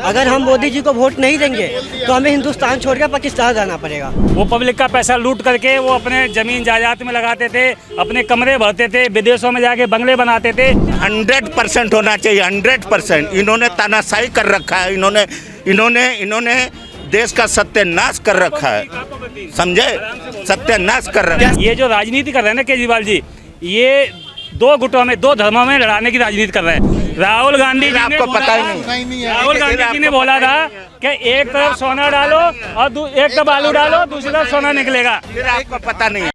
अगर हम मोदी जी को वोट नहीं देंगे तो हमें हिंदुस्तान छोड़कर पाकिस्तान जाना पड़ेगा। वो पब्लिक का पैसा लूट करके वो अपने जमीन जायदाद में लगाते थे, अपने कमरे भरते थे, विदेशों में जाके बंगले बनाते थे। 100% होना चाहिए, 100%। इन्होंने तानाशाही कर रखा है, इन्होंने देश का सत्यानाश कर रखा है, समझे, सत्यानाश कर रखा है। ये जो राजनीति कर रहे हैं ना केजरीवाल जी, ये दो गुटों में, दो धर्मों में लड़ाने की राजनीति कर रहे हैं। राहुल गांधी जी ने आपको पता ही नहीं, राहुल गांधी जी ने बोला था कि एक तरफ सोना डालो और एक तरफ आलू डालो, दूसरी तरफ सोना निकलेगा। फिर आपको पता नहीं।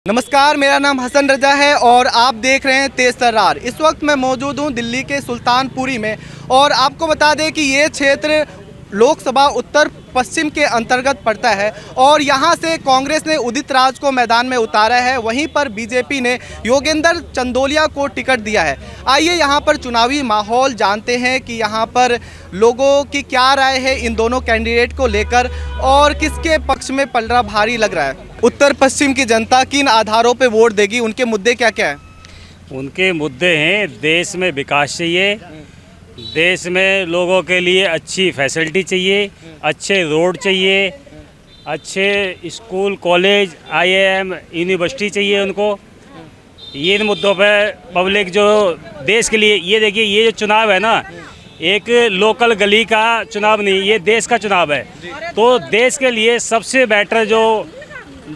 नमस्कार, मेरा नाम हसन रजा है और आप देख रहे हैं तेज तर्रार। इस वक्त मैं मौजूद हूं दिल्ली के सुल्तानपुरी में और आपको बता दें कि ये क्षेत्र लोकसभा उत्तर पश्चिम के अंतर्गत पड़ता है और यहाँ से कांग्रेस ने उदित राज को मैदान में उतारा है, वहीं पर बीजेपी ने योगेंद्र चंदोलिया को टिकट दिया है। आइए यहाँ पर चुनावी माहौल जानते हैं कि यहाँ पर लोगों की क्या राय है इन दोनों कैंडिडेट को लेकर और किसके पक्ष में पलड़ा भारी लग रहा है। उत्तर पश्चिम की जनता किन आधारों पर वोट देगी, उनके मुद्दे क्या क्या हैं? उनके मुद्दे हैं, देश में विकास चाहिए, देश में लोगों के लिए अच्छी फैसिलिटी चाहिए, अच्छे रोड चाहिए, अच्छे स्कूल कॉलेज IIM यूनिवर्सिटी चाहिए उनको। ये इन मुद्दों पर पब्लिक जो देश के लिए, ये देखिए, ये जो चुनाव है ना, एक लोकल गली का चुनाव नहीं, ये देश का चुनाव है। तो देश के लिए सबसे बेटर जो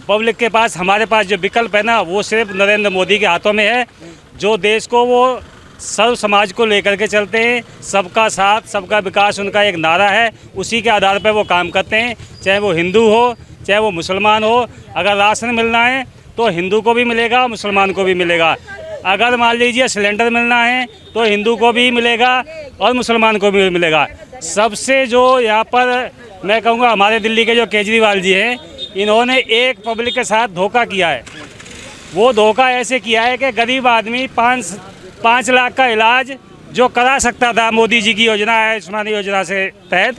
पब्लिक के पास, हमारे पास जो विकल्प है ना, वो सिर्फ नरेंद्र मोदी के हाथों में है, जो देश को वो सर्व समाज को लेकर के चलते हैं। सबका साथ सबका विकास उनका एक नारा है, उसी के आधार पर वो काम करते हैं। चाहे वो हिंदू हो, चाहे वो मुसलमान हो। अगर राशन मिलना है तो हिंदू को भी मिलेगा, मुसलमान को भी मिलेगा। अगर मान लीजिए सिलेंडर मिलना है तो हिंदू को भी मिलेगा और मुसलमान को भी मिलेगा। सबसे जो यहाँ पर मैं कहूँगा, हमारे दिल्ली के जो केजरीवाल जी हैं, इन्होंने एक पब्लिक के साथ धोखा किया है। वो धोखा ऐसे किया है कि गरीब आदमी 5 लाख का इलाज जो करा सकता था मोदी जी की योजना है, आयुष्मान योजना से तहत,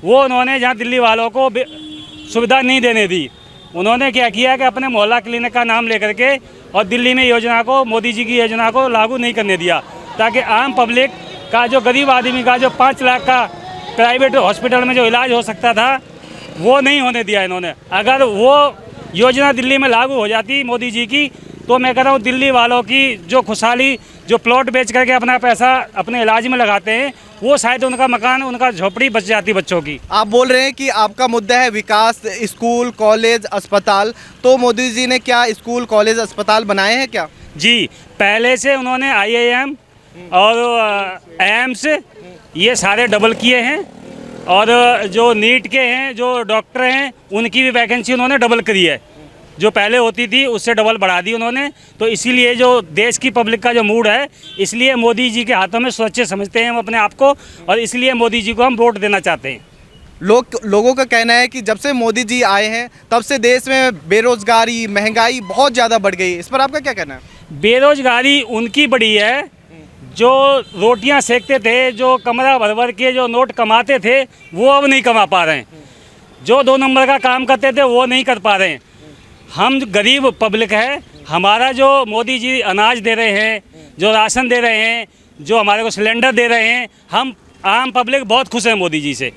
वो उन्होंने जहाँ दिल्ली वालों को सुविधा नहीं देने दी, उन्होंने क्या किया कि अपने मोहल्ला क्लिनिक का नाम लेकर के और दिल्ली में योजना को, मोदी जी की योजना को लागू नहीं करने दिया, ताकि आम पब्लिक का, जो गरीब आदमी का जो 5 लाख का प्राइवेट हॉस्पिटल में जो इलाज हो सकता था, वो नहीं होने दिया इन्होंने। अगर वो योजना दिल्ली में लागू हो जाती मोदी जी की, तो मैं कह रहा हूँ दिल्ली वालों की जो खुशहाली, जो प्लॉट बेच करके अपना पैसा अपने इलाज में लगाते हैं, वो शायद उनका मकान, उनका झोपड़ी बच जाती बच्चों की। आप बोल रहे हैं कि आपका मुद्दा है विकास, स्कूल कॉलेज अस्पताल, तो मोदी जी ने क्या स्कूल कॉलेज अस्पताल बनाए हैं क्या? जी, पहले से उन्होंने IIM और एम्स ये सारे डबल किए हैं, और जो नीट के हैं, जो डॉक्टर हैं, उनकी भी वैकेंसी उन्होंने डबल करी है। जो पहले होती थी उससे डबल बढ़ा दी उन्होंने। तो इसीलिए जो देश की पब्लिक का जो मूड है, इसलिए मोदी जी के हाथों में सुरक्षित समझते हैं हम अपने आप को, और इसलिए मोदी जी को हम वोट देना चाहते हैं। लोगों का कहना है कि जब से मोदी जी आए हैं तब से देश में बेरोजगारी, महंगाई बहुत ज़्यादा बढ़ गई है। इस पर आपका क्या कहना है? बेरोजगारी उनकी बढ़ी है जो रोटियां सेकते थे, जो कमरा भर भर के जो नोट कमाते थे, वो अब नहीं कमा पा रहे हैं। जो 2 नंबर का काम करते थे वो नहीं कर पा रहे हैं। हम गरीब पब्लिक है, हमारा जो मोदी जी अनाज दे रहे हैं, जो राशन दे रहे हैं, जो हमारे को सिलेंडर दे रहे हैं, हम आम पब्लिक बहुत खुश हैं मोदी जी से।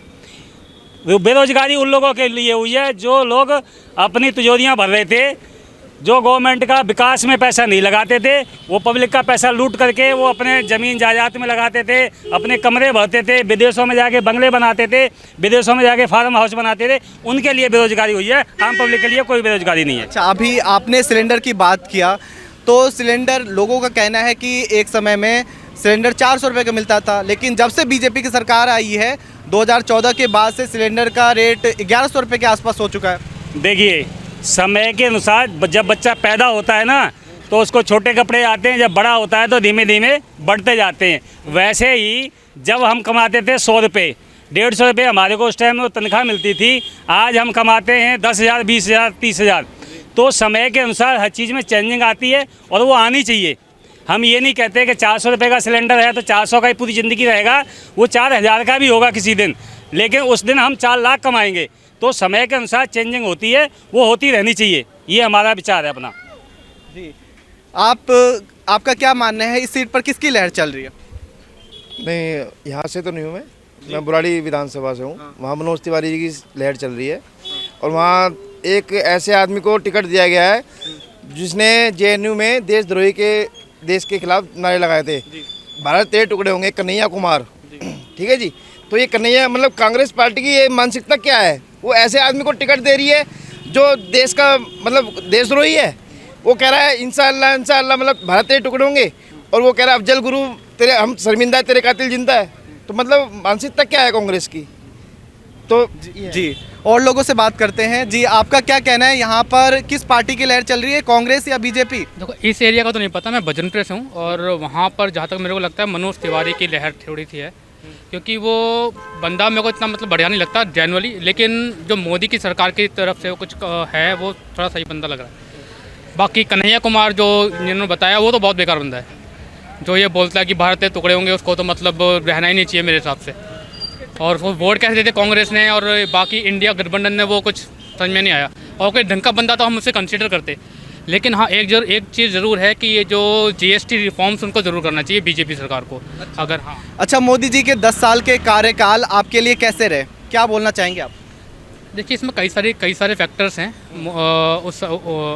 बेरोजगारी उन लोगों के लिए हुई है जो लोग अपनी तिजोरियां भर रहे थे, जो गवर्नमेंट का विकास में पैसा नहीं लगाते थे, वो पब्लिक का पैसा लूट करके वो अपने ज़मीन जायदाद में लगाते थे, अपने कमरे भरते थे, विदेशों में जाके बंगले बनाते थे, विदेशों में जाके फार्म हाउस बनाते थे। उनके लिए बेरोजगारी हुई है, आम पब्लिक के लिए कोई बेरोजगारी नहीं है। अच्छा, अभी आपने सिलेंडर की बात किया, तो सिलेंडर, लोगों का कहना है कि एक समय में सिलेंडर 400 रुपये का मिलता था, लेकिन जब से बीजेपी की सरकार आई है 2014 के बाद से सिलेंडर का रेट 1100 रुपये के आसपास हो चुका है। देखिए, समय के अनुसार जब बच्चा पैदा होता है ना, तो उसको छोटे कपड़े आते हैं, जब बड़ा होता है तो धीमे धीमे बढ़ते जाते हैं। वैसे ही जब हम कमाते थे 100 रुपये, 150 रुपये हमारे को उस टाइम तनख्वाह मिलती थी, आज हम कमाते हैं 10,000, 20,000, 30,000। तो समय के अनुसार हर चीज़ में चेंजिंग आती है और वो आनी चाहिए। हम ये नहीं कहते कि 400 रुपये का सिलेंडर है तो 400 का ही पूरी ज़िंदगी रहेगा, वो 4,000 का भी होगा किसी दिन, लेकिन उस दिन हम 4 लाख कमाएंगे। तो समय के अनुसार चेंजिंग होती है, वो होती रहनी चाहिए, ये हमारा विचार है अपना। जी, आपका क्या मानना है, इस सीट पर किसकी लहर चल रही है? नहीं, यहाँ से तो नहीं हूँ मैं, मैं बुराड़ी विधानसभा से हूँ। वहाँ मनोज तिवारी जी की लहर चल रही है और वहाँ एक ऐसे आदमी को टिकट दिया गया है जिसने जेएनयू में देश के खिलाफ नारे लगाए थे। भारत तेरे टुकड़े होंगे, कन्हैया कुमार। ठीक है जी। तो ये कन्हैया मतलब कांग्रेस पार्टी की ये मानसिकता क्या है? वो ऐसे आदमी को टिकट दे रही है जो देश का मतलब देशद्रोही है। वो कह रहा है इंशाअल्लाह इंशाअल्लाह मतलब भारत तेरे टुकड़े होंगे, और वो कह रहा है अफजल गुरु तेरे हम शर्मिंदा है, तेरे कातिल जिंदा है। तो मतलब मानसिकता क्या है कांग्रेस की? तो जी, और लोगों से बात करते हैं। जी, आपका क्या कहना है, यहाँ पर किस पार्टी की लहर चल रही है, कांग्रेस या बीजेपी? देखो, इस एरिया का तो नहीं पता, मैं भजनपुर से हूँ और वहाँ पर जहाँ तक मेरे को लगता है मनोज तिवारी की लहर थोड़ी सी है, क्योंकि वो बंदा मेरे को इतना मतलब बढ़िया नहीं लगता जनरली, लेकिन जो मोदी की सरकार की तरफ से वो कुछ है वो थोड़ा सही बंदा लग रहा है। बाकी कन्हैया कुमार जो जिन्होंने बताया वो तो बहुत बेकार बंदा है। जो ये बोलता है कि भारत के टुकड़े होंगे, उसको तो मतलब रहना ही नहीं चाहिए मेरे हिसाब से। और वो वोट कैसे देते कांग्रेस ने और बाकी इंडिया गठबंधन ने, वो कुछ समझ में नहीं आया। और कोई ढंग का बंदा तो हम उसे कंसिडर करते, लेकिन हाँ एक चीज़ ज़रूर है कि ये जो जीएसटी रिफॉर्म्स उनको ज़रूर करना चाहिए बीजेपी सरकार को। अगर हाँ अच्छा, मोदी जी के 10 साल के कार्यकाल आपके लिए कैसे रहे, क्या बोलना चाहेंगे आप? देखिए, इसमें कई सारे फैक्टर्स हैं।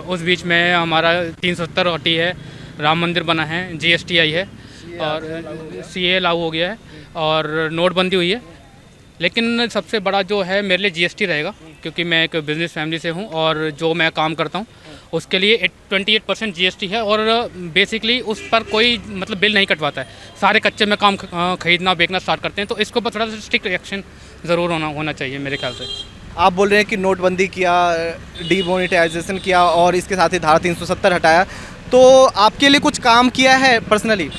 उस बीच में हमारा 370 हटी है, राम मंदिर बना है, जीएसटी आई है और सीए लागू हो गया है और नोटबंदी हुई है। लेकिन सबसे बड़ा जो है मेरे लिए जीएसटी रहेगा, क्योंकि मैं एक बिज़नेस फैमिली से हूँ और जो मैं काम करता हूँ उसके लिए 28% जीएसटी है और बेसिकली उस पर कोई मतलब बिल नहीं कटवाता है। सारे कच्चे में काम खरीदना बेचना स्टार्ट करते हैं, तो इसके ऊपर थोड़ा सा स्ट्रिक्ट एक्शन ज़रूर होना चाहिए मेरे ख्याल से। आप बोल रहे हैं कि नोटबंदी किया, डीमोनेटाइजेशन किया और इसके साथ ही धारा 370 हटाया, तो आपके लिए कुछ काम किया है पर्सनली?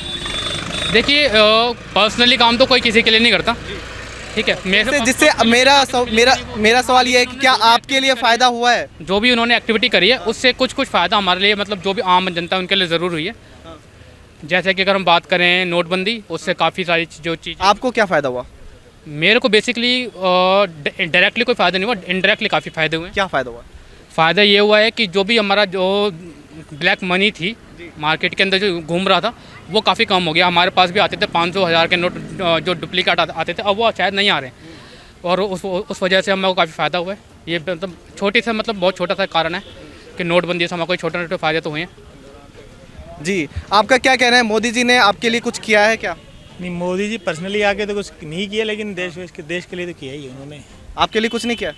देखिए, पर्सनली काम तो कोई किसी के लिए नहीं करता, ठीक है। जिससे मेरा सवाल ये है कि क्या आपके लिए फ़ायदा हुआ है? जो भी उन्होंने एक्टिविटी करी है उससे कुछ फ़ायदा हमारे लिए, मतलब जो भी आम जनता है उनके लिए ज़रूर हुई है। जैसे कि अगर हम बात करें नोटबंदी, उससे काफ़ी सारी जो चीज़। आपको क्या फ़ायदा हुआ? मेरे को बेसिकली डायरेक्टली कोई फ़ायदा नहीं हुआ, इनडायरेक्टली काफ़ी फ़ायदे हुए। क्या फ़ायदा हुआ? फ़ायदा ये हुआ है कि जो भी हमारा जो ब्लैक मनी थी मार्केट के अंदर जो घूम रहा था वो काफ़ी कम हो गया। हमारे पास भी आते थे 500 1000 के नोट जो डुप्लीकेट आते थे, अब वो शायद नहीं आ रहे हैं और उस वजह से हमें को काफ़ी फ़ायदा हुआ है। ये मतलब बहुत छोटा सा कारण है कि नोटबंदी से हमें कोई छोटे छोटे फ़ायदे तो हुए हैं। जी, आपका क्या कहना है, मोदी जी ने आपके लिए कुछ किया है क्या? नहीं, मोदी जी पर्सनली आके तो कुछ नहीं किया, लेकिन देश के लिए तो किया ही उन्होंने। आपके लिए कुछ नहीं किया?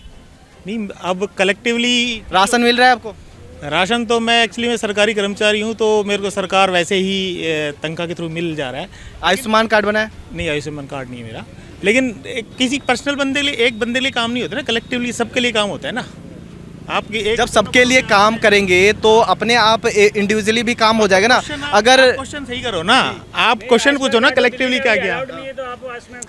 नहीं, अब कलेक्टिवली राशन मिल रहा है आपको? राशन तो मैं एक्चुअली मैं सरकारी कर्मचारी हूँ, तो मेरे को सरकार वैसे ही तनख्वाह के थ्रू मिल जा रहा है। आयुष्मान कार्ड बना है? नहीं, आयुष्मान कार्ड नहीं है मेरा, लेकिन किसी पर्सनल बंदे लिए, एक बंदे लिए काम नहीं होता ना, कलेक्टिवली सबके लिए काम होता है ना। आपकी जब सबके लिए काम करेंगे तो अपने आप इंडिविजुअली भी काम हो जाएगा ना। अगर क्वेश्चन सही करो ना, आप क्वेश्चन पूछो ना कलेक्टिवली क्या किया।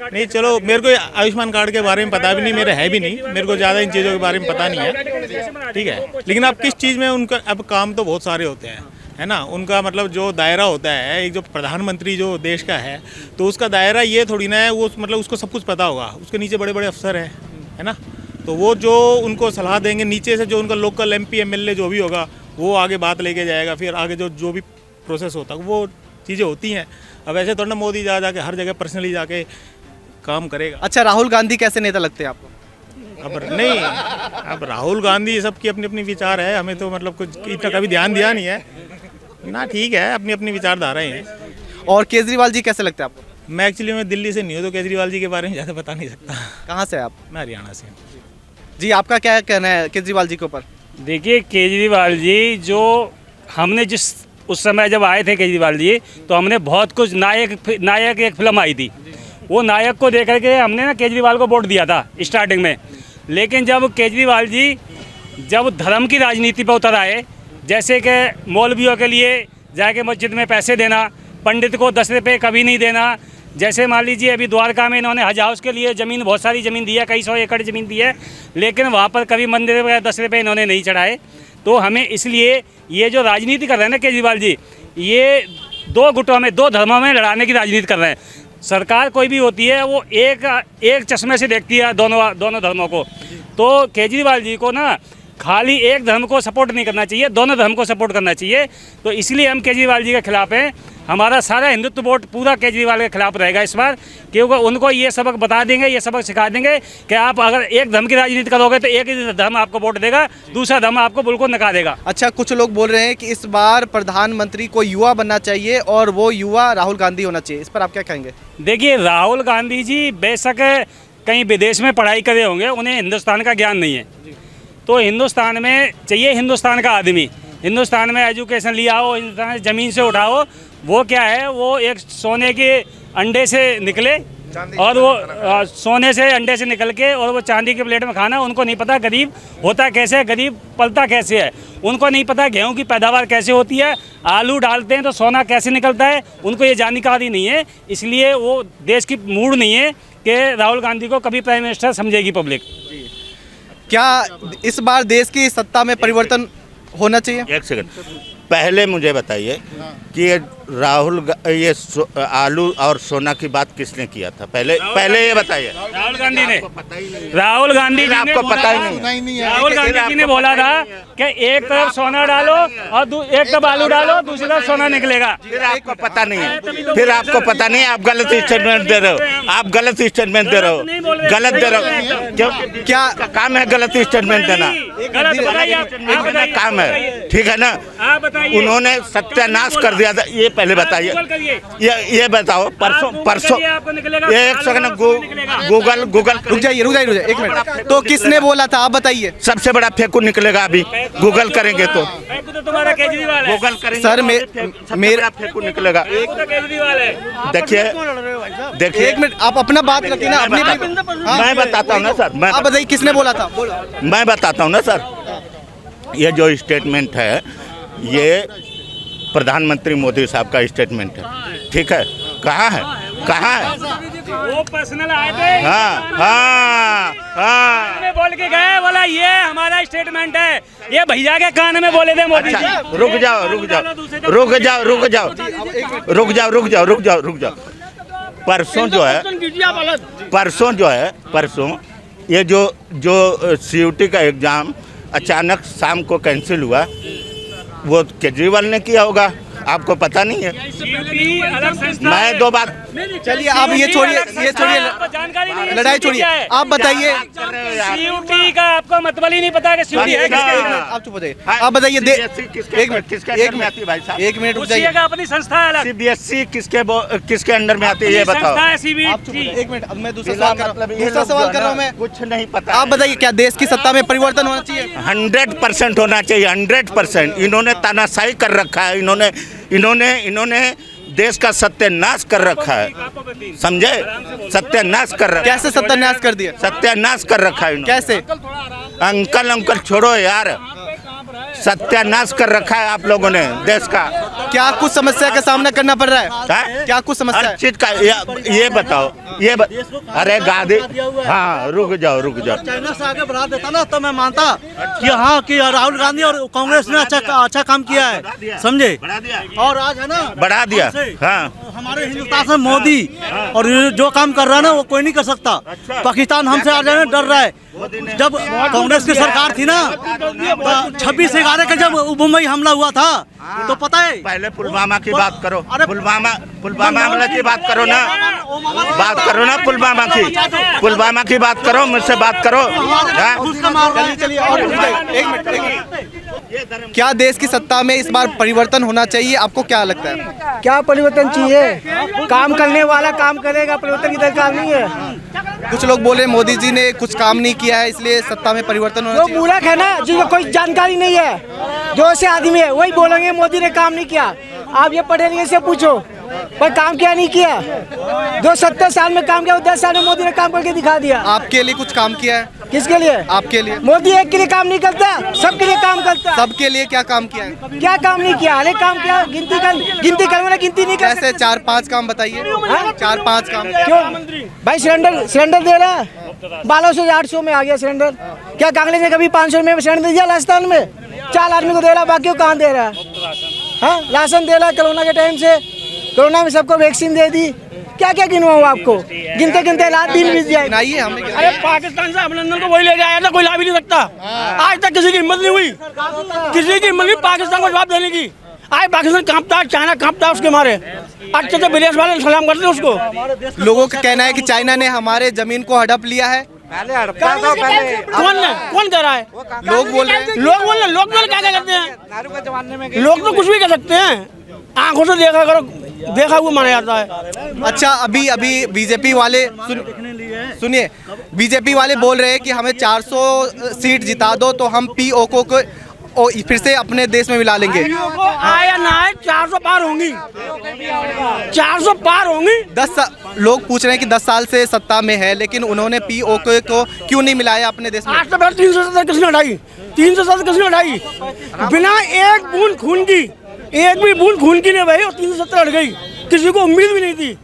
नहीं, चलो मेरे को आयुष्मान कार्ड के बारे में पता भी नहीं, मेरा है भी नहीं, मेरे को ज़्यादा इन चीज़ों के बारे में पता नहीं है, ठीक है। लेकिन आप किस चीज़ में उनका अब काम तो बहुत सारे होते हैं, है ना। उनका मतलब जो दायरा होता है, एक जो प्रधानमंत्री जो देश का है, तो उसका दायरा ये थोड़ी ना है वो मतलब उसको सब कुछ पता होगा। उसके नीचे बड़े बड़े अफसर हैं, है ना, तो वो जो उनको सलाह देंगे नीचे से, जो उनका लोकल एमपी एमएलए जो भी होगा वो आगे बात लेके जाएगा, फिर आगे जो भी प्रोसेस होता है वो चीज़ें होती हैं। अब ऐसे थोड़ा ना मोदी जाके हर जगह पर्सनली जाके काम करेगा। अच्छा, राहुल गांधी कैसे नेता लगते हैं आपको? अब नहीं, अब राहुल गांधी सबकी अपनी अपनी विचार है, हमें तो मतलब कुछ इतना कभी ध्यान दिया नहीं है ना, ठीक है, अपनी अपनी विचारधाराएं हैं। और केजरीवाल जी कैसे लगते हैं आपको? मैं एक्चुअली मैं दिल्ली से नहीं हूँ, तो केजरीवाल जी के बारे में ज़्यादा बता नहीं सकता। कहाँ से आप? मैं हरियाणा से। जी, आपका क्या कहना है केजरीवाल जी के ऊपर? देखिए, केजरीवाल जी जो हमने जिस उस समय जब आए थे केजरीवाल जी, तो हमने बहुत कुछ नायक एक फिल्म आई थी, वो नायक को देख करके हमने ना केजरीवाल को वोट दिया था स्टार्टिंग में। लेकिन जब केजरीवाल जी जब धर्म की राजनीति पर उतर आए, जैसे कि मौलवियों के लिए जाके मस्जिद में पैसे देना, पंडित को 10 रुपये कभी नहीं देना, जैसे मान लीजिए अभी द्वारका में इन्होंने हज हाउस के लिए ज़मीन, बहुत सारी ज़मीन दी है, कई 100 एकड़ ज़मीन दी है, लेकिन वहाँ पर कभी मंदिर में 10 रुपये इन्होंने नहीं चढ़ाए। तो हमें इसलिए ये जो राजनीति कर रहे हैं ना केजरीवाल जी, ये दो गुटों में, दो धर्मों में लड़ाने की राजनीति कर रहे हैं। सरकार कोई भी होती है वो एक चश्मे से देखती है दोनों धर्मों को। तो केजरीवाल जी को ना खाली एक धर्म को सपोर्ट नहीं करना चाहिए, दोनों धर्म को सपोर्ट करना चाहिए। तो इसलिए हम केजरीवाल जी के खिलाफ हैं। हमारा सारा हिंदुत्व वोट पूरा केजरीवाल के खिलाफ रहेगा इस बार, क्योंकि उनको ये सबक बता देंगे, ये सबक सिखा देंगे कि आप अगर एक धर्म की राजनीति करोगे तो एक ही धर्म आपको वोट देगा, दूसरा धर्म आपको बिल्कुल नकारेगा। अच्छा, कुछ लोग बोल रहे हैं कि इस बार प्रधानमंत्री को युवा बनना चाहिए और वो युवा राहुल गांधी होना चाहिए, इस पर आप क्या कहेंगे? देखिए, राहुल गांधी जी बेशक कहीं विदेश में पढ़ाई करे होंगे, उन्हें हिंदुस्तान का ज्ञान नहीं है, तो हिंदुस्तान में चाहिए हिंदुस्तान का आदमी, हिंदुस्तान में एजुकेशन लिया हो, हिंदुस्तान ज़मीन से उठाओ। वो क्या है, वो एक सोने के अंडे से निकले और वो सोने से अंडे से निकल के और वो चांदी के प्लेट में खाना। उनको नहीं पता गरीब होता कैसे है, गरीब पलता कैसे है, उनको नहीं पता गेहूं की पैदावार कैसे होती है, आलू डालते हैं तो सोना कैसे निकलता है, उनको ये जानकारी नहीं है। इसलिए वो देश की मूड नहीं है कि राहुल गांधी को कभी प्राइम मिनिस्टर समझेगी पब्लिक। क्या इस बार देश की सत्ता में परिवर्तन होना चाहिए? एक सेकंड, पहले मुझे बताइए कि ये आलू और सोना की बात किसने किया था? पहले ये बताइए। राहुल गांधी ने, राहुल गांधी जी ने, आपको पता ही नहीं। राहुल गांधी जी ने बोला था कि एक तरफ सोना डालो और एक तरफ आलू डालो, दूसरी तरफ सोना निकलेगा। फिर आपको पता नहीं है, फिर आपको पता नहीं, आप गलत स्टेटमेंट दे रहे हो, आप गलत स्टेटमेंट दे रहे हो, गलत दे रहे हो। क्यों? क्या काम है गलत स्टेटमेंट देना? काम है, ठीक है ना? उन्होंने सत्यानाश कर दिया था, ये पहले बताइए। ये बताओ, परसों एक सेकंड, गूगल रुक जाइए एक मिनट। तो किसने बोला था, आप बताइए। सबसे बड़ा फेंकू निकलेगा अभी, गूगल करेंगे तो तुम्हारा केजरीवाल है। गूगल करेंगे सर, मेरा फेंकू निकलेगा। केजरीवाल है। देखिए एक मिनट, आप अपना बात रखिए ना, अपनी मैं बताता हूँ ना सर, आप बताइए किसने बोला था? मैं बताता हूँ ना सर। ये जो स्टेटमेंट है, ये प्रधानमंत्री मोदी साहब का स्टेटमेंट है, ठीक है? कहाँ है? वो पर्सनल आए थे, हाँ बोल के गए, बोला ये हमारा स्टेटमेंट है, ये भैया के कान में बोले थे मोदी जी। अच्छा, रुक जाओ। परसों जो है, ये जो CUT का एग्जाम अचानक शाम को कैंसिल हुआ, वो केजरीवाल ने किया होगा, आपको पता नहीं है? मैं दो बात, चलिए आप ये छोड़िए जानकारी नहीं है, लड़ाई छोड़िए, आप बताइए। CUT का आपको मतलब ही नहीं पता कि CUT है क्या? आप चुप हो जाइए, आप बताइए। एक मिनट रुक जाइए। अपनी संस्था है अलग। CBSE किसके अंडर में आती है, ये बताओ। एक मिनट, अब मैं दूसरा सवाल कर रहा हूँ मैं। कुछ नहीं पता। आप बताइए, क्या देश की सत्ता में परिवर्तन होना चाहिए? 100% होना चाहिए, 100%। इन्होंने तानाशाही कर रखा है, इन्होंने देश का सत्यानाश कर रखा है, समझे? सत्यानाश कर रखा है। कैसे सत्यानाश कर दिया? सत्यानाश कर रखा है इन्होंने। कैसे? अंकल छोड़ो यार, सत्यानाश कर रखा है आप लोगों ने देश का। क्या कुछ समस्या का सामना करना पड़ रहा है? क्या कुछ समस्या? हर चीज का ये बताओ, अरे गादी, हाँ रुक जाओ। चाइना से आगे बढ़ा देता ना तो मैं मानता कि हाँ कि राहुल गांधी और कांग्रेस ने अच्छा काम किया है, समझे? और आज है ना, बढ़ा दिया। हाँ, हमारे हिंदुस्तान से मोदी और जो काम कर रहा है ना, वो कोई नहीं कर सकता। पाकिस्तान हमसे आ जाने डर रहा है। जब कांग्रेस की सरकार थी ना, 26/11 का जब मुंबई हमला हुआ था, तो पता है, पहले पुलवामा की बात करो। पुलवामा हमला की बात करो ना, पुलवामा की बात करो, मुझसे बात करो। चलिए और एक मिनट। क्या देश की सत्ता में इस बार परिवर्तन होना चाहिए, आपको क्या लगता है? क्या परिवर्तन चाहिए? काम करने वाला काम करेगा, परिवर्तन की दरकार नहीं है। कुछ लोग बोले मोदी जी ने कुछ काम नहीं किया है, इसलिए सत्ता में परिवर्तन होना जो चाहिए। मूर्ख है ना, जिनको कोई जानकारी नहीं है, जो ऐसे आदमी है वही बोलेंगे मोदी ने काम नहीं किया। आप ये पढ़े लिखे से पूछो, पर काम क्या नहीं किया? जो 70 साल में काम किया, 10 साल में मोदी ने काम करके दिखा दिया। आपके लिए कुछ काम किया है? किसके लिए? आपके लिए। मोदी एक के लिए काम नहीं करता, सबके लिए काम करता। सबके लिए क्या काम किया है? क्या काम नहीं किया? अरे काम किया, गिनती करने वाला गिनती नहीं कर। कैसे? 4-5 काम बताइए। 4-5 काम। क्यों भाई? सिलेंडर दे रहा है, 1200 से 800 में आ गया सिलेंडर। क्या कांग्रेस ने कभी 500 में सिलेंडर दिया? राजस्थान में 4 आदमी को दे रहा, बाकी को कहाँ दे रहा है? राशन दे रहा है। कोरोना के टाइम से, कोरोना में सबको वैक्सीन दे दी। क्या क्या गिनवाऊँ आपको? गिनते रात दिन बीत जाए। अरे पाकिस्तान से अभिनंदन को वही ले आया था, कोई ला भी नहीं सकता। आज तक किसी की हिम्मत नहीं हुई, पाकिस्तान को जवाब देने की। आज पाकिस्तान कांपता है, चाइना कांपता है उसके मारे। अच्छे से विदेश वाले सलाम करते हैं उसको। लोगों का कहना है कि चाइना ने हमारे जमीन को हड़प लिया है। कौन कह रहा है? लोग बोल रहे हैं। लोग क्या करते हैं? लोग तो कुछ भी कर सकते हैं, आंखों से देखा करो, देखा हुआ माना जाता है। अच्छा, अभी बीजेपी वाले सुनिए, बीजेपी वाले बोल रहे हैं कि हमें 400 सीट जिता दो तो हम पीओके को फिर से अपने देश में मिला लेंगे। आया ना है, 400 पार होंगी, 400 पार होंगी। 10 लोग पूछ रहे हैं कि 10 साल से सत्ता में है, लेकिन उन्होंने पीओके को क्यों नहीं मिलाया अपने देश में? आज तो 370 किसने उठाई? 370 किसने उठाई? बिना एक बूंद खून की, एक भी बूंद खून की नहीं भाई, और 370 हट गई। किसी को उम्मीद भी नहीं थी।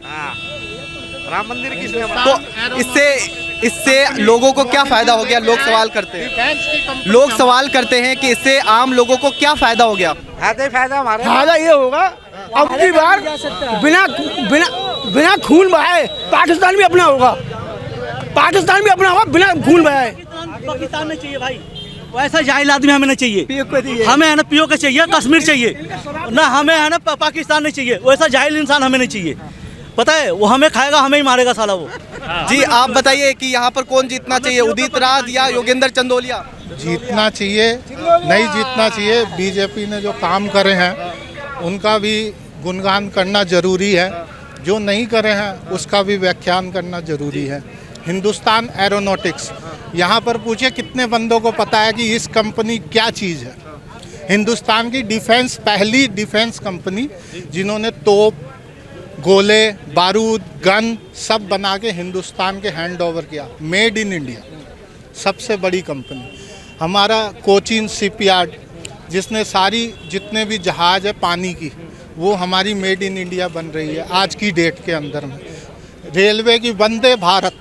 राम मंदिर किसने? तो इससे लोगों को क्या फायदा हो गया? लोग सवाल करते हैं। लोग सवाल करते हैं कि इससे आम लोगों को क्या फायदा हो गया? फायदा ये होगा, अब की बार बिना बिना बिना खून बहाए पाकिस्तान भी अपना होगा, पाकिस्तान भी अपना होगा बिना खून बहाए। पाकिस्तान नहीं चाहिए भाई, वैसा जाहिल आदमी हमें नहीं चाहिए। हमें है ना पीओके चाहिए, कश्मीर चाहिए ना, हमें है ना पाकिस्तान नहीं चाहिए। वैसा जाहिल इंसान हमें नहीं चाहिए। पता है वो हमें खाएगा, हमें ही मारेगा साला वो। जी आप बताइए कि यहाँ पर कौन जीतना चाहिए, उदित राज या योगेंद्र चंदोलिया? जीतना चाहिए, नहीं जीतना चाहिए। बीजेपी ने जो काम करे हैं उनका भी गुणगान करना जरूरी है, जो नहीं करे हैं उसका भी व्याख्यान करना जरूरी है। हिंदुस्तान एरोनॉटिक्स, यहाँ पर पूछे कितने बंदों को पता है कि इस कंपनी क्या चीज़ है। हिंदुस्तान की डिफेंस, पहली डिफेंस कंपनी जिन्होंने तोप, गोले, बारूद, गन सब बना के हिंदुस्तान के हैंड ओवर किया। मेड इन इंडिया, सबसे बड़ी कंपनी। हमारा कोचीन शिपयार्ड, जिसने सारी जितने भी जहाज है पानी की, वो हमारी मेड इन इंडिया बन रही है आज की डेट के अंदर में। रेलवे की वंदे भारत,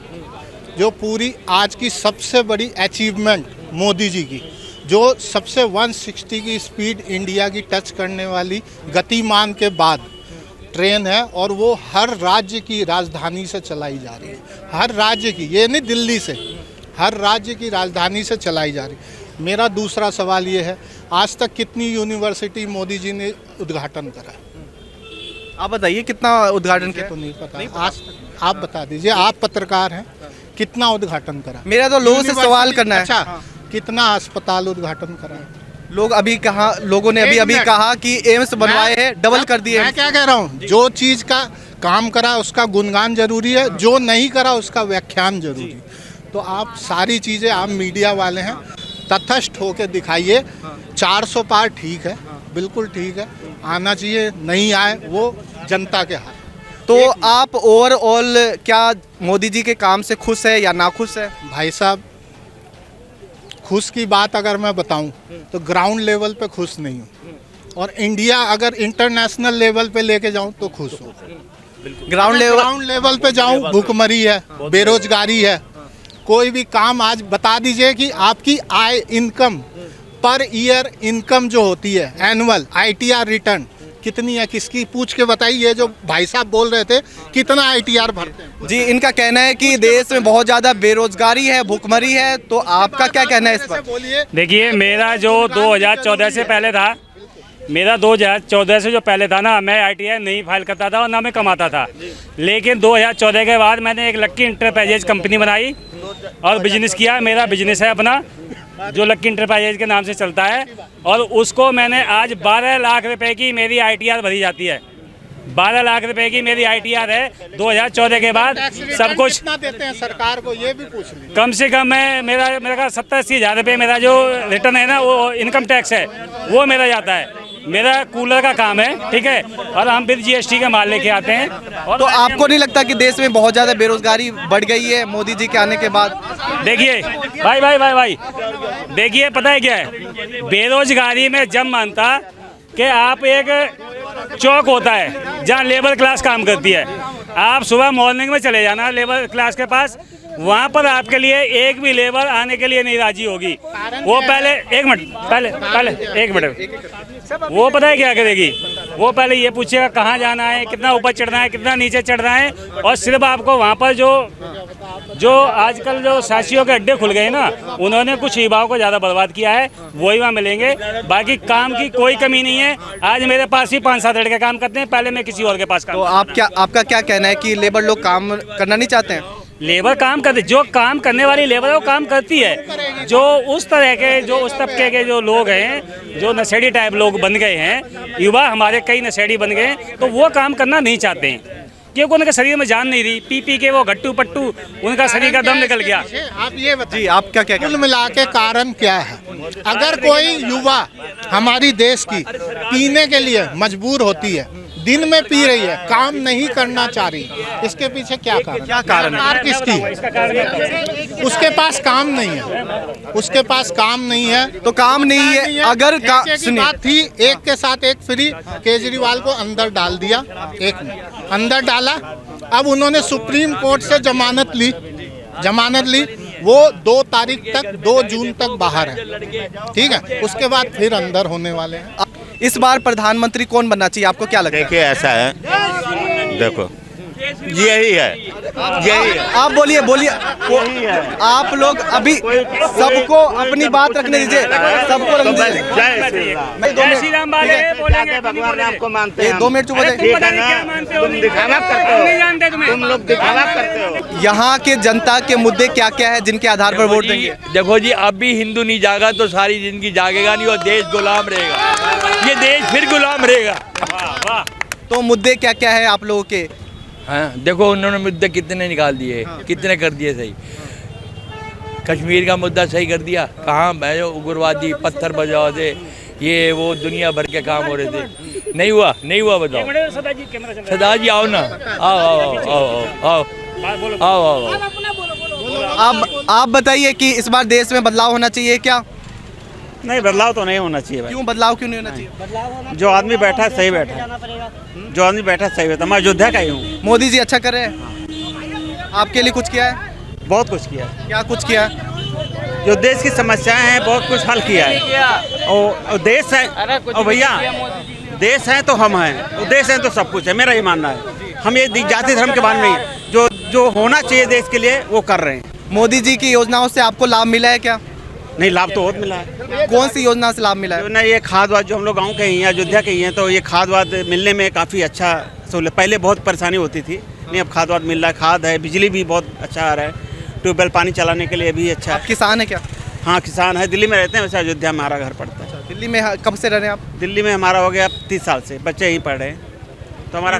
जो पूरी आज की सबसे बड़ी अचीवमेंट मोदी जी की, जो सबसे 160 की स्पीड इंडिया की टच करने वाली गतिमान के बाद ट्रेन है, और वो हर राज्य की राजधानी से चलाई जा रही है। हर राज्य की, ये नहीं दिल्ली से, हर राज्य की राजधानी से चलाई जा रही है। मेरा दूसरा सवाल ये है, आज तक कितनी यूनिवर्सिटी मोदी जी ने उद्घाटन करा? आप बताइए कितना उद्घाटन किया? तो नहीं पता, आज आप बता दीजिए, आप पत्रकार हैं, कितना उद्घाटन करा? मेरा तो लोगों से सवाल करना है। अच्छा, कितना अस्पताल उद्घाटन करा? लोगों ने अभी कहा कि एम्स बनवाए हैं, डबल कर दिए। मैं क्या कह रहा हूँ, जो चीज़ का काम करा उसका गुणगान जरूरी है, जो नहीं करा उसका व्याख्यान जरूरी है। तो आप सारी चीज़ें, आप मीडिया वाले हैं, तटस्थ होकर दिखाइए। 400 पार ठीक है, बिल्कुल ठीक है, आना चाहिए, नहीं आए वो जनता के हाथ। तो आप ओवरऑल क्या मोदी जी के काम से खुश है या नाखुश है? भाई साहब, खुश की बात अगर मैं बताऊं तो ग्राउंड लेवल पे खुश नहीं हूं, और इंडिया अगर इंटरनेशनल लेवल पे लेके जाऊं तो खुश हूं। ग्राउंड लेवल पे जाऊं, भूखमरी है, बेरोजगारी है, कोई भी काम आज बता दीजिए कि आपकी आय, इनकम पर ईयर इनकम जो होती है, एनुअल ITR रिटर्न कितनी है, किसकी पूछ के बताइए। ये जो भाई साहब बोल रहे थे कितना ITR भरते हैं? जी, इनका कहना है कि देश में बहुत ज़्यादा बेरोजगारी है, भुखमरी है, तो आपका क्या कहना है इस पर? बोलिए। देखिए, मेरा जो 2014 से पहले था, मेरा 2014 से जो पहले था ना, मैं ITR नहीं फाइल करता था और ना मैं कमाता था। लेकिन 2014 के बाद मैंने एक लक्की इंटरप्राइजेज कंपनी बनाई और बिजनेस किया। मेरा बिजनेस है अपना, जो लक्की इंटरप्राइजेज के नाम से चलता है, और उसको मैंने आज 12 लाख रुपए की मेरी ITR भरी जाती है। 12 लाख रुपए की मेरी ITR है। 2014 के बाद सब कुछ कितना देते हैं सरकार को, ये भी पूछ लीजिए। कम से कम मैं मेरा 70-80 हज़ार रुपये मेरा जो रिटर्न है ना, वो इनकम टैक्स है, वो मेरा जाता है। मेरा कूलर का काम है, ठीक है, और हम फिर GST का माल लेके आते हैं। और तो आपको नहीं लगता कि देश में बहुत ज़्यादा बेरोजगारी बढ़ गई है मोदी जी के आने के बाद? देखिए भाई, देखिए, पता है क्या है, बेरोजगारी में जब मानता कि आप एक चौक होता है जहाँ लेबर क्लास काम करती है, आप सुबह मॉर्निंग में चले जाना लेबर क्लास के पास, वहाँ पर आपके लिए एक भी लेबर आने के लिए नहीं राजी होगी। वो पहले एक मिनट वो पता है क्या करेगी, वो पहले ये पूछेगा कहाँ जाना है, कितना ऊपर चढ़ना है, कितना नीचे चढ़ना है, और सिर्फ आपको वहाँ पर जो आजकल जो साथियों के अड्डे खुल गए ना, उन्होंने कुछ युवाओं को ज़्यादा बर्बाद किया है, वही वहाँ मिलेंगे। बाकी काम की कोई कमी नहीं है। आज मेरे पास ही 5-7 लड़के काम करते हैं, पहले मैं किसी और के पास काम तो आपका क्या कहना है कि लेबर लोग काम करना नहीं चाहते हैं? लेबर काम करती, जो काम करने वाली लेबर है वो काम करती है। जो उस तरह के, जो उस तबके के जो लोग हैं, जो नशेड़ी टाइप लोग बन गए हैं, युवा हमारे कई नशेड़ी बन गए हैं, तो वो काम करना नहीं चाहते हैं क्योंकि उनके शरीर में जान नहीं रही। पी के वो गट्टू पट्टू, उनका शरीर का दम निकल गया। आप ये बताइए, आप क्या क्या कुल मिला के कारण क्या है? अगर कोई युवा हमारी देश की पीने के लिए मजबूर होती है, दिन में पी रही है, काम नहीं करना चाह रही, इसके पीछे क्या कारण है? किसकी है? उसके पास काम नहीं है, उसके पास काम नहीं है तो काम नहीं है। अगर बात थी एक के साथ एक फ्री, केजरीवाल को अंदर डाल दिया, एक ने अंदर डाला। अब उन्होंने सुप्रीम कोर्ट से जमानत ली, वो 2 तारीख तक, 2 जून तक बाहर है, ठीक है। उसके बाद फिर अंदर होने वाले हैं। इस बार प्रधानमंत्री कौन बनना चाहिए, आपको क्या लगता है? देखिए ऐसा है, देखो यही है। आप बोलिए। आप लोग अभी सबको अपनी बात रखने दीजिए, सबको रखने दीजिए। जय श्री राम भगवान आपको मानते हैं। 2 मिनट चुप हो जाइए। तुम दिखावा करते हो, तुम लोग दिखावा करते हो। यहाँ के जनता के मुद्दे क्या क्या है जिनके आधार पर वोट देंगे? देखो जी, अब भी हिंदू नहीं जागा तो सारी जिंदगी जागेगा नहीं और देश गुलाम रहेगा। ये देश फिर गुलाम रहेगा। तो मुद्दे क्या क्या है आप लोगों के? हाँ, देखो उन्होंने मुद्दे कितने निकाल दिए, कितने कर दिए सही। कश्मीर का मुद्दा सही कर दिया, कहाँ जो उग्रवादी पत्थर बजाओ थे, ये वो दुनिया भर के काम हो रहे थे, नहीं हुआ बताओ। सदा जी आओ ना, आओ। आप बताइए कि इस बार देश में बदलाव होना चाहिए क्या? नहीं, बदलाव तो नहीं होना चाहिए भाई। क्यों बदलाव क्यों नहीं होना चाहिए? जो आदमी बैठा है सही बैठा है, जो आदमी बैठा है सही बैठा। मैं अयोध्या का ही हूँ। मोदी जी अच्छा कर रहे हैं, आपके लिए कुछ किया है? बहुत कुछ किया है। क्या कुछ किया है? जो देश की समस्याएं हैं बहुत कुछ हल किया है। और देश है, और भैया देश है तो हम हैं, और देश है तो सब कुछ है, मेरा ये मानना है। हम ये जाति धर्म के बारे में नहीं, जो होना चाहिए देश के लिए वो कर रहे हैं। मोदी जी की योजनाओं से आपको लाभ मिला है क्या? नहीं, लाभ तो बहुत मिला है। कौन सी योजना से लाभ मिला है? ना ये खाद वाद, जो हम लोग गाँव के ही हैं, अयोध्या के ही हैं, तो ये खाद वाद मिलने में काफ़ी अच्छा सहूलत। पहले बहुत परेशानी होती थी, नहीं अब खाद वाद मिल रहा है। खाद है, बिजली भी बहुत अच्छा आ रहा है, ट्यूबवेल पानी चलाने के लिए भी अच्छा है। किसान है क्या? हाँ, किसान है। दिल्ली में रहते हैं, वैसे अयोध्या में हमारा घर पड़ता है। दिल्ली में कब से रह रहे हैं आप? दिल्ली में हमारा हो गया 30 साल से, बच्चे यहीं पढ़ रहे हैं, तो हमारा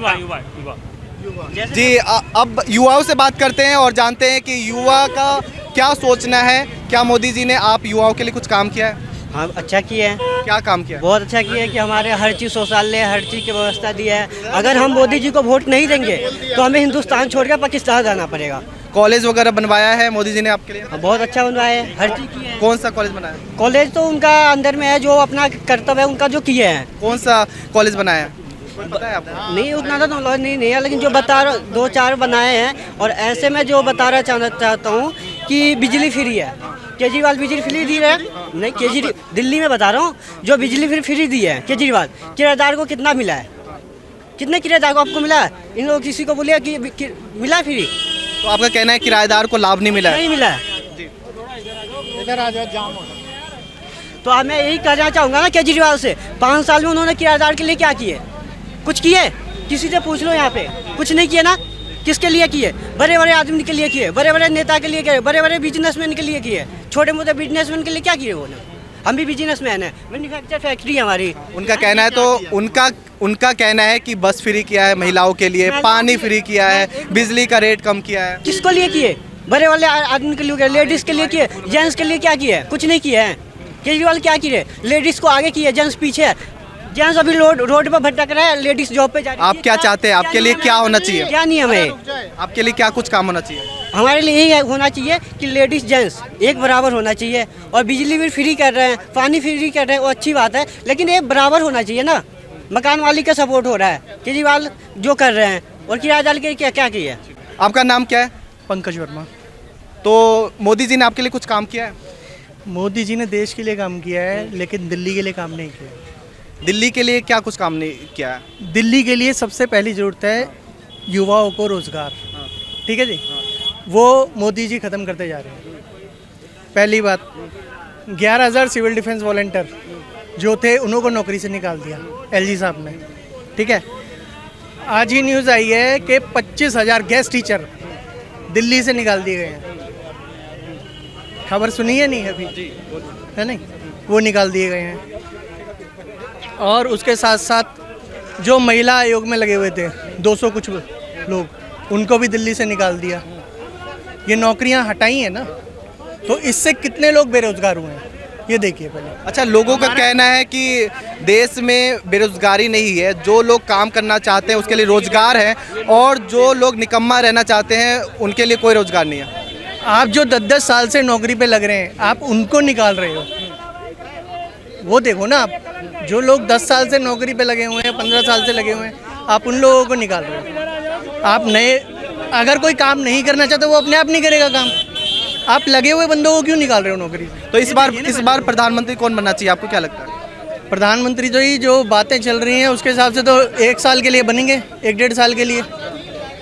जी। अब युवाओं से बात करते हैं और जानते हैं कि युवा का क्या सोचना है। क्या मोदी जी ने आप युवाओं के लिए कुछ काम किया है? हाँ, अच्छा किया है। क्या काम किया? बहुत अच्छा किया है कि हमारे हर चीज़ शौचालय, हर चीज़ की व्यवस्था दी है। अगर हम मोदी जी को वोट नहीं देंगे तो हमें हिंदुस्तान छोड़ कर पाकिस्तान जाना पड़ेगा। कॉलेज वगैरह बनवाया है मोदी जी ने आपके लिए? बहुत अच्छा बनवाया है, हर चीज़ की है। कौन सा कॉलेज बनाया? कॉलेज तो उनका अंदर में है, जो अपना कर्तव्य है उनका जो किए हैं। कौन सा कॉलेज बनाया है? पता है आपको? नहीं, उतना तो नॉलेज नहीं है, लेकिन जो बता रहा 2-4 बनाए हैं। और ऐसे में जो बताना चाहता हूँ कि बिजली फ्री है। केजरीवाल बिजली फ्री दी है, नहीं दिल्ली में बता रहा हूँ, जो बिजली फ्री दी है केजरीवाल, किराएदार को कितना मिला है? कितने किराएदार को आपको मिला है? इन लोग किसी को बोलिए कि मिला फ्री, तो आपका कहना है किराएदार को लाभ नहीं मिला है? नहीं मिला है। तो अब मैं यही कहना चाहूँगा ना केजरीवाल से, 5 साल में उन्होंने किराएदार के लिए क्या किए? कुछ किए? किसी से पूछ लो, यहाँ पे कुछ नहीं किए ना। किसके लिए किए? बड़े बड़े आदमी के लिए किए, बड़े बड़े नेता के लिए किए, बड़े बड़े बिजनेसमैन के लिए किए। छोटे मोटे बिजनेसमैन के लिए क्या किए वो? हम भी बिजनेसमैन है, मैन्युफैक्चर फैक्ट्री है हमारी। उनका कहना है तो उनका कहना है कि बस फ्री किया है महिलाओं के लिए, पानी फ्री किया है, बिजली का रेट कम किया है। किसको लिए किए? बड़े वाले आदमी के लिए, लेडीज के लिए किए, जेंट्स के लिए क्या किए? कुछ नहीं किए हैं। केजरीवाल क्या किए? लेडीज को आगे किए, जेंट्स पीछे है। जेंट्स अभी रोड पर भटक रहा है, लेडीज जॉब पे जा रही है। आप क्या चाहते हैं? आपके लिए क्या होना चाहिए? क्या नियम है? आपके लिए क्या कुछ काम होना चाहिए? हमारे लिए यही होना चाहिए कि लेडीज जेंट्स एक बराबर होना चाहिए। और बिजली भी फ्री कर रहे हैं, पानी फ्री कर रहे हैं, वो अच्छी बात है, लेकिन एक बराबर होना चाहिए ना। मकान मालिक का सपोर्ट हो रहा है केजरीवाल जो कर रहे हैं, और किराएदार के क्या क्या किया? आपका नाम क्या है? पंकज वर्मा। तो मोदी जी ने आपके लिए कुछ काम किया है? मोदी जी ने देश के लिए काम किया है, लेकिन दिल्ली के लिए काम नहीं किया। दिल्ली के लिए क्या कुछ काम नहीं किया है? दिल्ली के लिए सबसे पहली ज़रूरत है युवाओं को रोज़गार, ठीक है जी। वो मोदी जी ख़त्म करते जा रहे हैं। पहली बात, 11,000 सिविल डिफेंस वॉलंटियर जो थे उनको नौकरी से निकाल दिया एलजी साहब ने, ठीक है। आज ही न्यूज़ आई है कि 25,000 गेस्ट टीचर दिल्ली से निकाल दिए गए हैं। खबर सुनी है नहीं अभी, है नहीं, वो निकाल दिए गए हैं। और उसके साथ साथ जो महिला आयोग में लगे हुए थे 200 कुछ लोग, उनको भी दिल्ली से निकाल दिया। ये नौकरियां हटाई हैं ना, तो इससे कितने लोग बेरोजगार हुए हैं ये देखिए पहले। अच्छा, लोगों का कहना है कि देश में बेरोजगारी नहीं है, जो लोग काम करना चाहते हैं उसके लिए रोजगार है, और जो लोग निकम्मा रहना चाहते हैं उनके लिए कोई रोजगार नहीं है। आप जो 10-10 साल से नौकरी पे लग रहे हैं, आप उनको निकाल रहे हो। वो देखो ना, आप जो लोग 10 साल से नौकरी पे लगे हुए हैं, 15 साल से लगे हुए हैं, आप उन लोगों को निकाल रहे हो। आप नए, अगर कोई काम नहीं करना चाहता वो अपने आप नहीं करेगा काम, आप लगे हुए बंदों को क्यों निकाल रहे हो नौकरी? तो इस बार प्रधानमंत्री कौन बनना चाहिए, आपको क्या लगता है? प्रधानमंत्री तो ही जो बातें चल रही हैं उसके हिसाब से तो 1 साल के लिए बनेंगे, 1-1.5 साल के लिए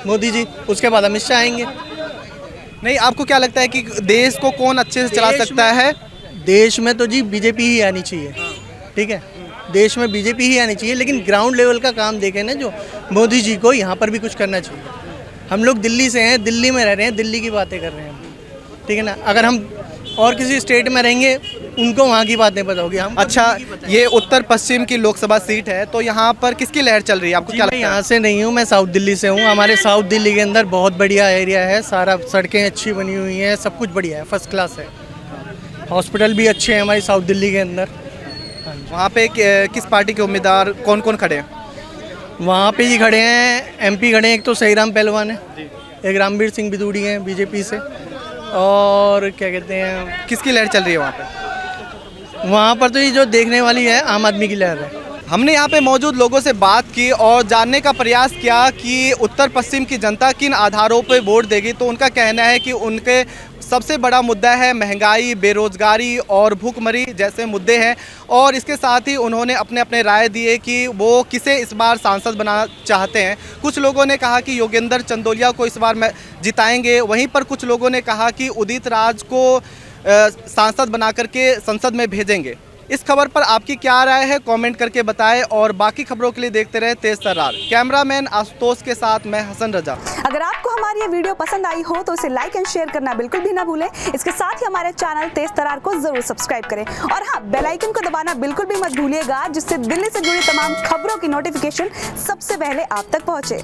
मोदी जी, उसके बाद अमित शाह आएंगे। नहीं, आपको क्या लगता है कि देश को कौन अच्छे से चला सकता है? देश में तो जी बीजेपी ही आनी चाहिए, ठीक है, देश में बीजेपी ही आनी चाहिए, लेकिन ग्राउंड लेवल का काम देखें ना, जो मोदी जी को यहाँ पर भी कुछ करना चाहिए। हम लोग दिल्ली से हैं, दिल्ली में रह रहे हैं, दिल्ली की बातें कर रहे हैं, ठीक है ना। अगर हम और किसी स्टेट में रहेंगे उनको वहाँ की बातें पता होगी। हम अच्छा, ये उत्तर पश्चिम की लोकसभा सीट है, तो यहाँ पर किसकी लहर चल रही है, आपको क्या लगता है? यहाँ से नहीं हूँ, मैं साउथ दिल्ली से हूँ। हमारे साउथ दिल्ली के अंदर बहुत बढ़िया एरिया है, सारा सड़कें अच्छी बनी हुई हैं, सब कुछ बढ़िया है, फर्स्ट क्लास है। हॉस्पिटल भी अच्छे हैं हमारी साउथ दिल्ली के अंदर। वहाँ पे किस पार्टी के उम्मीदवार कौन कौन खड़े हैं? वहाँ पे ही खड़े हैं, एमपी खड़े हैं, एक तो सहीराम पहलवान है, एक रामवीर सिंह बिदूड़ी हैं बीजेपी से, और क्या कहते हैं, किसकी लहर चल रही है वहाँ पे? वहाँ पर तो ये जो देखने वाली है आम आदमी की लहर है। हमने यहाँ पे मौजूद लोगों से बात की और जानने का प्रयास किया कि उत्तर पश्चिम की जनता किन आधारों पे वोट देगी, तो उनका कहना है कि उनके सबसे बड़ा मुद्दा है महंगाई, बेरोजगारी और भूखमरी जैसे मुद्दे हैं। और इसके साथ ही उन्होंने अपने अपने राय दिए कि वो किसे इस बार सांसद बनाना चाहते हैं। कुछ लोगों ने कहा कि योगेंद्र चंदोलिया को इस बार जिताएंगे, वहीं पर कुछ लोगों ने कहा कि उदित राज को सांसद बना करके संसद में भेजेंगे। इस खबर पर आपकी क्या राय है, कमेंट करके बताएं, और बाकी खबरों के लिए देखते रहे तेज तर्रार। कैमरामैन आशुतोष के साथ मैं हसन रजा। अगर आपको हमारी ये वीडियो पसंद आई हो तो इसे लाइक एंड शेयर करना बिल्कुल भी ना भूलें। इसके साथ ही हमारे चैनल तेज तर्रार को जरूर सब्सक्राइब करें, और हाँ, बेल आइकन को दबाना बिल्कुल भी मत भूलिएगा, जिससे दिल्ली से जुड़ी तमाम खबरों की नोटिफिकेशन सबसे पहले आप तक पहुँचे।